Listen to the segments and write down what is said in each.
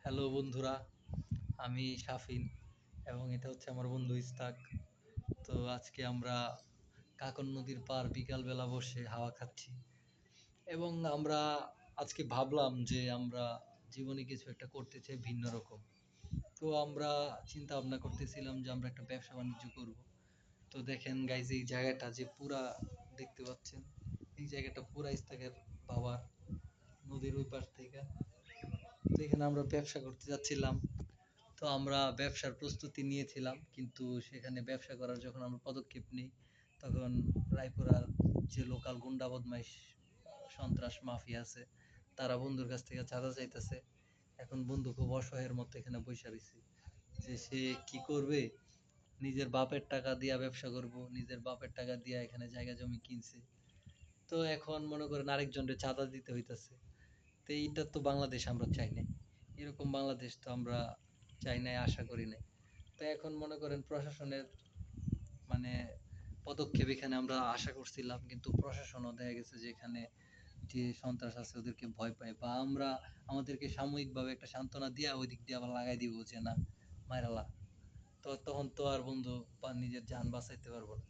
Hello বন্ধুরা, আমি শাফিন এবং এটা হচ্ছে আমার বন্ধু ইস্তাক। তো আজকে আমরা কাকন নদীর পাড় বিকালবেলা বসে হাওয়া খাচ্ছি এবং আমরা আজকে ভাবলাম যে আমরা জীবনে কিছু একটা করতে চাই ভিন্ন রকম। তো আমরা চিন্তা ভাবনা করতেছিলাম যে আমরা একটা ব্যবসা বাণিজ্য করব। তো দেখেন গাইজ, এই জায়গাটা যে পুরা দেখতে পাচ্ছেন, এই জায়গাটা পুরা ইস্তাকের বাবার, নদীর ওই পাশ থেকে। তো এখানে আমরা ব্যবসা করতে যাচ্ছিলাম। তো আমরা ব্যবসার প্রস্তুতি নিয়েছিলাম, কিন্তু সেখানে ব্যবসা করার যখন আমরা পদক্ষেপ নিই, তখন রায়পুরার যে লোকাল গুন্ডা বদমাইশ সন্ত্রাস মাফিয়া আছে, তারা বন্ধুর কাছ থেকে চাঁদা চাইতেছে। এখন বন্ধু খুব অসহায়ের মতো এখানে বসে রয়েছে যে সে কি করবে। নিজের বাপের টাকা দিয়া ব্যবসা করব, নিজের বাপের টাকা দিয়া এখানে জায়গা জমি কিনছে। তো এখন মনে করেন আরেকজনের চাঁদা দিতে হইতাছে। তো এইটা তো বাংলাদেশ আমরা চাই না, এরকম বাংলাদেশ তো আমরা চাই নাই, আশা করি নাই। তো এখন মনে করেন প্রশাসনের মানে পদক্ষেপ এখানে আমরা আশা করছিলাম, কিন্তু প্রশাসনও দেখা গেছে যে এখানে যে সন্ত্রাস আছে ওদেরকে ভয় পায়, বা আমরা আমাদেরকে সাময়িকভাবে একটা সান্ত্বনা দিয়া ওই দিক দিয়ে আবার লাগাই দিব যে না, মাইরালা। তো তখন তো আর বন্ধু বা নিজের জান বাঁচাইতে পারবো না।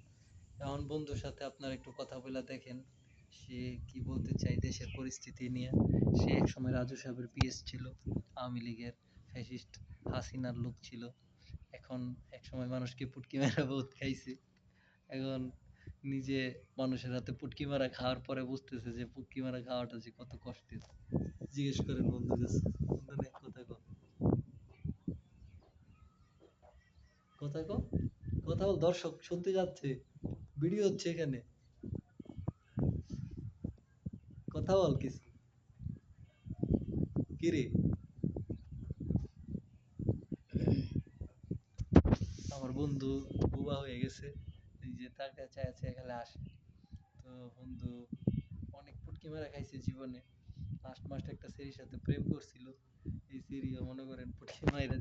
এখন বন্ধুর সাথে আপনার একটু কথা বলে দেখেন সে কি বলতে চাই দেশের পরিস্থিতি নিয়ে। সে একসময় রাজু সাহেবের পিএস ছিল, আওয়ামী লীগের ফ্যাসিস্ট হাসিনার লোক ছিল। এখন একসময় মানুষকে পুটকি মারা বহুত খাইছে। এখন নিজে মানুষের হাতে পুটকি মারা খাওয়ার পরে বুঝতেছে যে পুটকি মারা খাওয়াটা যে কত কষ্টের। জিজ্ঞেস করেন বন্ধুর কাছে। বন্ধু নে, কথা কও, কথা কও, কথা বল, দর্শক শুনতে যাচ্ছে, ভিডিও হচ্ছে এখানে, কথা বল কিছু। কিরে, আমার বন্ধু বুবা হয়ে গেছে, এই যে তার কাছে আছে খেলে আসে। তো বন্ধু অনেক পুটকি মারা খাইছে জীবনে। লাস্ট মাস্ট একটা সেরির সাথে প্রেম করছিল, এই সেরিও মনে করেন পুটকি মাইরা